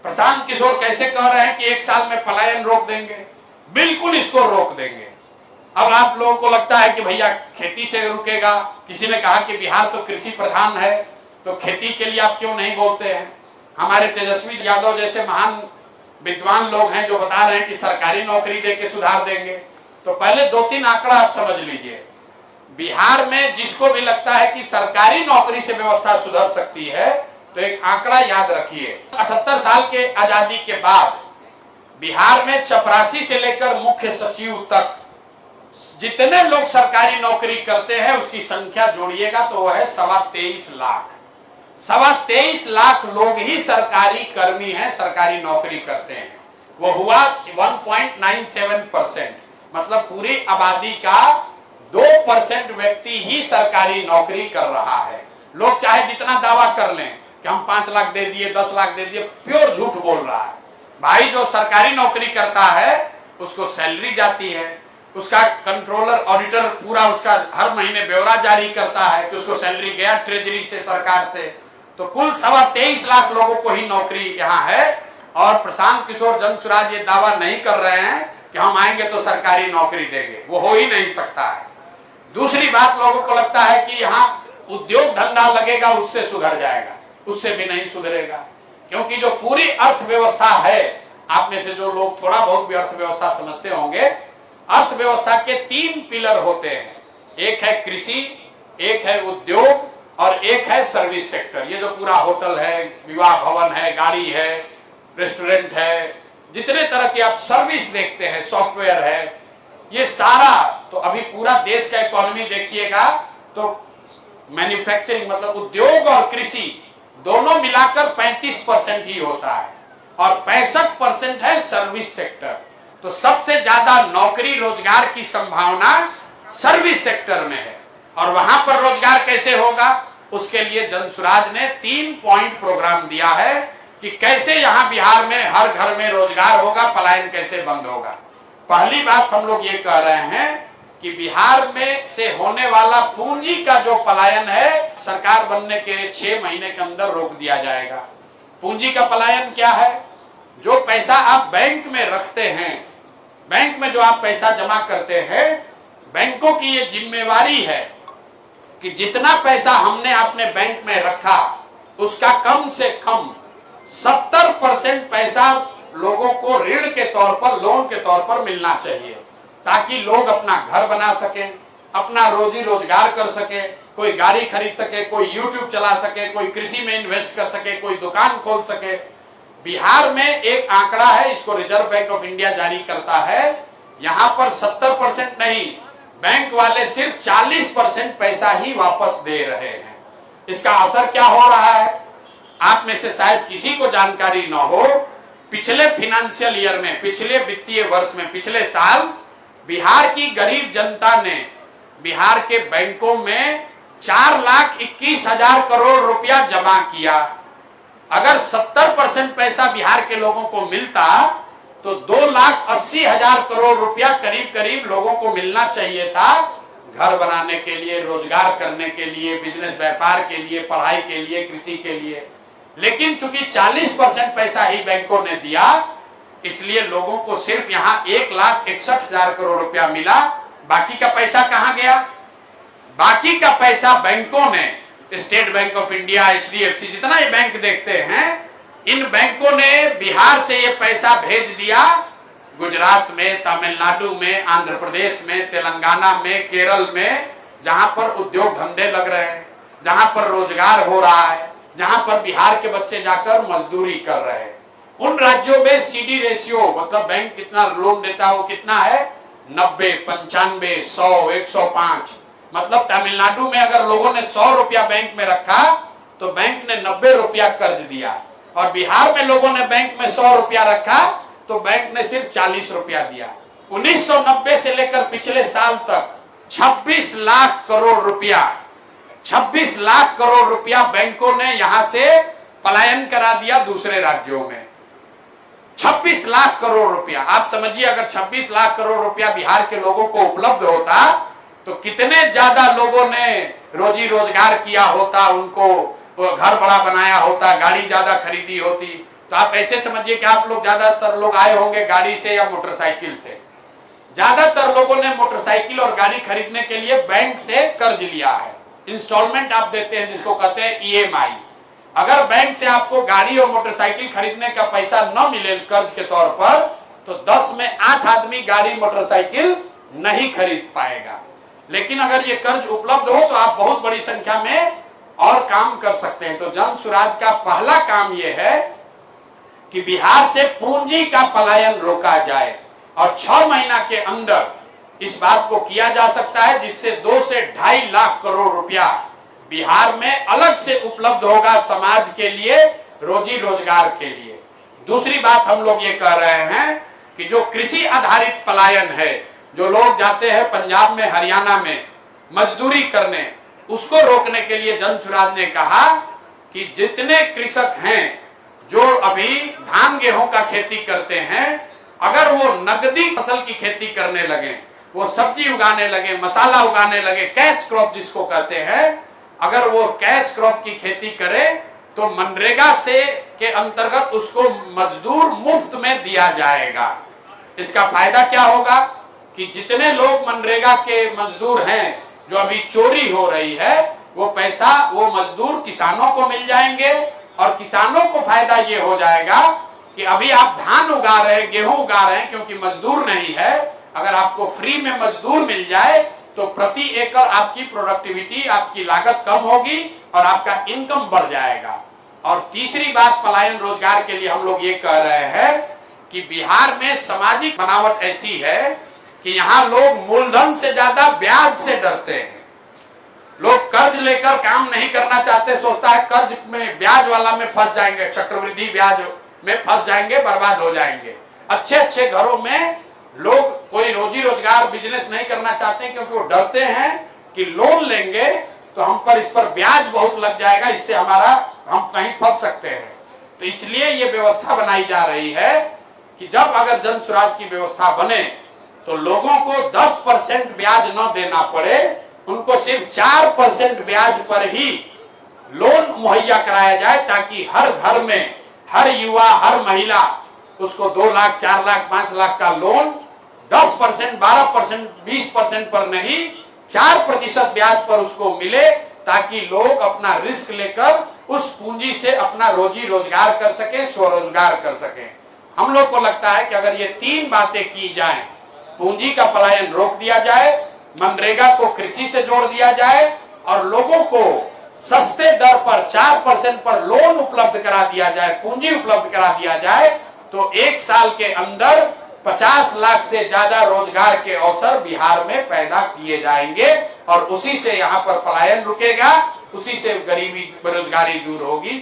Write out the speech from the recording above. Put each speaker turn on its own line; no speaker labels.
प्रशांत किशोर कैसे कह रहे हैं कि 1 साल में पलायन रोक देंगे? बिल्कुल इसको रोक देंगे। अब आप लोगों को लगता है कि भैया खेती से रुकेगा। किसी ने कहा कि बिहार तो कृषि प्रधान है, तो खेती के लिए आप क्यों नहीं बोलते हैं? हमारे तेजस्वी यादव जैसे महान विद्वान लोग हैं जो बता रहे हैं कि सरकारी नौकरी देके सुधार देंगे। तो पहले 2-3 आंकड़ा आप समझ लीजिए। बिहार में जिसको भी लगता है कि सरकारी नौकरी से व्यवस्था सुधर सकती है, तो एक आंकड़ा याद रखिए। 78 साल के आजादी के बाद बिहार में चपरासी से लेकर मुख्य सचिव तक जितने लोग सरकारी नौकरी करते हैं उसकी संख्या जोड़िएगा तो वह है 23.25 लाख। 23.25 लाख लोग ही सरकारी कर्मी हैं, सरकारी नौकरी करते हैं। वो हुआ 1.97%, मतलब पूरी आबादी का 2% व्यक्ति ही सरकारी नौकरी कर रहा है। लोग चाहे जितना दावा कर लें कि हम 5 लाख दे दिए, 10 लाख दे दिए, प्योर झूठ बोल रहा है। भाई जो सरकारी नौकरी करता है उसको सैलरी जाती है, उसका कंट्रोलर ऑडिटर पूरा उसका हर महीने ब्यौरा जारी करता है कि उसको सैलरी गया ट्रेजरी से, सरकार से। तो कुल 23.25 लाख लोगों को ही नौकरी यहाँ है। और प्रशांत किशोर जनसुराज ये दावा नहीं कर रहे हैं कि हम आएंगे तो सरकारी नौकरी देंगे, वो हो ही नहीं सकता है। दूसरी बात, लोगों को लगता है कि यहाँ उद्योग धंधा लगेगा उससे सुधर जाएगा, उससे भी नहीं सुधरेगा। क्योंकि जो पूरी अर्थव्यवस्था है, आप में से जो लोग थोड़ा बहुत भी अर्थव्यवस्था समझते होंगे, अर्थव्यवस्था के 3 पिलर होते हैं। एक है कृषि, एक है उद्योग और एक है सर्विस सेक्टर। ये जो पूरा होटल है, विवाह भवन है, गाड़ी है, रेस्टोरेंट है, जितने तरह की आप सर्विस देखते हैं, सॉफ्टवेयर है, ये सारा। तो अभी पूरा देश का इकोनॉमी देखिएगा तो मैन्युफैक्चरिंग मतलब उद्योग और कृषि दोनों मिलाकर 35% ही होता है और 65% है सर्विस सेक्टर। तो सबसे ज्यादा नौकरी रोजगार की संभावना सर्विस सेक्टर में है। और वहां पर रोजगार कैसे होगा, उसके लिए जनसुराज ने 3 पॉइंट प्रोग्राम दिया है कि कैसे यहां बिहार में हर घर में रोजगार होगा, पलायन कैसे बंद होगा। पहली बात हम लोग ये कह रहे हैं कि बिहार में से होने वाला पूंजी का जो पलायन है, सरकार बनने के 6 महीने के अंदर रोक दिया जाएगा। पूंजी का पलायन क्या है? जो पैसा आप बैंक में रखते हैं, बैंक में जो आप पैसा जमा करते हैं, बैंकों की ये जिम्मेवारी है कि जितना पैसा हमने अपने बैंक में रखा उसका कम से कम 70% पैसा लोगों को ऋण के तौर पर, लोन के तौर पर मिलना चाहिए, ताकि लोग अपना घर बना सके, अपना रोजी रोजगार कर सके, कोई गाड़ी खरीद सके, कोई यूट्यूब चला सके, कोई कृषि में इन्वेस्ट कर सके, कोई दुकान खोल सके। बिहार में एक आंकड़ा है, इसको रिजर्व बैंक ऑफ इंडिया जारी करता है, यहां पर 70% नहीं, बैंक वाले सिर्फ 40% पैसा ही वापस दे रहे हैं। इसका असर क्या हो रहा है, आप में से शायद किसी को जानकारी न हो। पिछले फाइनेंशियल ईयर में, पिछले वित्तीय वर्ष में, पिछले साल बिहार की गरीब जनता ने बिहार के बैंकों में 4,21,000 करोड़ रुपया जमा किया। अगर 70% पैसा बिहार के लोगों को मिलता तो 2,80,000 करोड़ रुपया करीब करीब लोगों को मिलना चाहिए था, घर बनाने के लिए, रोजगार करने के लिए, बिजनेस व्यापार के लिए, पढ़ाई के लिए, कृषि के लिए। लेकिन चूंकि 40% पैसा ही बैंकों ने दिया, इसलिए लोगों को सिर्फ यहाँ 1,61,000 करोड़ रुपया मिला। बाकी का पैसा कहां गया? बाकी का पैसा बैंकों ने, state bank of India, HDFC, जितना ये बैंक देखते हैं, इन बैंकों ने बिहार से ये पैसा भेज दिया गुजरात में, तमिलनाडु में, आंध्र प्रदेश में, तेलंगाना में, केरल में, जहां पर उद्योग धंधे लग रहे हैं, जहां पर रोजगार हो रहा है, जहां पर बिहार के बच्चे जाकर मजदूरी कर रहे हैं। उन राज्यों में CD रेशियो, मतलब बैंक कितना लोन देता है वो कितना है? 90, 95, 100, 105। मतलब तमिलनाडु में अगर लोगों ने 100 रुपया बैंक में रखा तो बैंक ने 90 रुपया कर्ज दिया, और बिहार में लोगों ने बैंक में 100 रुपया रखा तो बैंक ने सिर्फ 40 रुपया दिया। 1990 से लेकर पिछले साल तक 26 लाख करोड़ रुपया, 26 लाख करोड़ रुपया बैंकों ने यहां से पलायन करा दिया दूसरे राज्यों में। 26 लाख करोड़ रुपया, आप समझिए, अगर 26 लाख करोड़ रुपया बिहार के लोगों को उपलब्ध होता तो कितने ज्यादा लोगों ने रोजी रोजगार किया होता, उनको घर बड़ा बनाया होता, गाड़ी ज्यादा खरीदी होती। तो आप ऐसे समझिए कि आप लोग ज्यादातर लोग आए होंगे गाड़ी से या मोटरसाइकिल से। ज्यादातर लोगों ने मोटरसाइकिल और गाड़ी खरीदने के लिए बैंक से कर्ज लिया है, इंस्टॉलमेंट आप देते हैं जिसको कहते हैं ईएमआई। अगर बैंक से आपको गाड़ी और मोटरसाइकिल खरीदने का पैसा न मिले कर्ज के तौर पर, तो 10 में 8 आदमी गाड़ी मोटरसाइकिल नहीं खरीद पाएगा। लेकिन अगर ये कर्ज उपलब्ध हो तो आप बहुत बड़ी संख्या में और काम कर सकते हैं। तो जन सुराज का पहला काम यह है कि बिहार से पूंजी का पलायन रोका जाए और 6 महीना के अंदर इस बात को किया जा सकता है, जिससे 2 से 2.5 लाख करोड़ रुपया बिहार में अलग से उपलब्ध होगा समाज के लिए, रोजी रोजगार के लिए। दूसरी बात हम लोग ये कह रहे हैं कि जो कृषि आधारित पलायन है, जो लोग जाते हैं पंजाब में हरियाणा में मजदूरी करने, उसको रोकने के लिए जन सुराज ने कहा कि जितने कृषक हैं जो अभी धान गेहूं का खेती करते हैं, अगर वो नकदी फसल की खेती करने लगे, वो सब्जी उगाने लगे, मसाला उगाने लगे, कैश क्रॉप जिसको कहते हैं, अगर वो कैश क्रॉप की खेती करे तो मनरेगा से के अंतर्गत उसको मजदूर मुफ्त में दिया जाएगा। इसका फायदा क्या होगा कि जितने लोग मनरेगा के मजदूर हैं जो अभी चोरी हो रही है, वो पैसा वो मजदूर किसानों को मिल जाएंगे और किसानों को फायदा ये हो जाएगा कि अभी आप धान उगा रहे हैं, गेहूं उगा रहे हैं, क्योंकि मजदूर नहीं है, अगर आपको फ्री में मजदूर मिल जाए तो प्रति एकड़ आपकी प्रोडक्टिविटी, आपकी लागत कम होगी और आपका इनकम बढ़ जाएगा। और तीसरी बात पलायन रोजगार के लिए हम लोग ये कह रहे हैं कि बिहार में सामाजिक बनावट ऐसी है कि यहाँ लोग मूलधन से ज्यादा ब्याज से डरते हैं। लोग कर्ज लेकर काम नहीं करना चाहते, सोचता है कर्ज में ब्याज वाला में फंस जाएंगे, चक्रवृद्धि ब्याज में फंस जाएंगे, बर्बाद हो जाएंगे। अच्छे अच्छे घरों में लोग कोई रोजी रोजगार बिजनेस नहीं करना चाहते क्योंकि वो डरते हैं कि लोन लेंगे तो हम पर इस पर ब्याज बहुत लग जाएगा, इससे हम कहीं फंस सकते हैं। तो इसलिए ये व्यवस्था बनाई जा रही है कि जब अगर जन सुराज की व्यवस्था बने तो लोगों को 10% ब्याज न देना पड़े, उनको सिर्फ 4% ब्याज पर ही लोन मुहैया कराया जाए, ताकि हर घर में हर युवा, हर महिला उसको 2 लाख, 4 लाख, 5 लाख का लोन 10%, 12%, 20% पर नहीं, 4% ब्याज पर उसको मिले, ताकि लोग अपना रिस्क लेकर उस पूंजी से अपना रोजी रोजगार कर सके, स्वरोजगार कर सके। हम लोग को लगता है कि अगर ये 3 बातें की जाएं, पूंजी का पलायन रोक दिया जाए, मनरेगा को कृषि से जोड़ दिया जाए और लोगों को सस्ते दर पर 4% पर लोन उपलब्ध करा दिया जाए, पूंजी उपलब्ध करा दिया जाए, तो 1 साल के अंदर 50 लाख से ज्यादा रोजगार के अवसर बिहार में पैदा किए जाएंगे और उसी से यहाँ पर पलायन रुकेगा, उसी से गरीबी बेरोजगारी दूर होगी।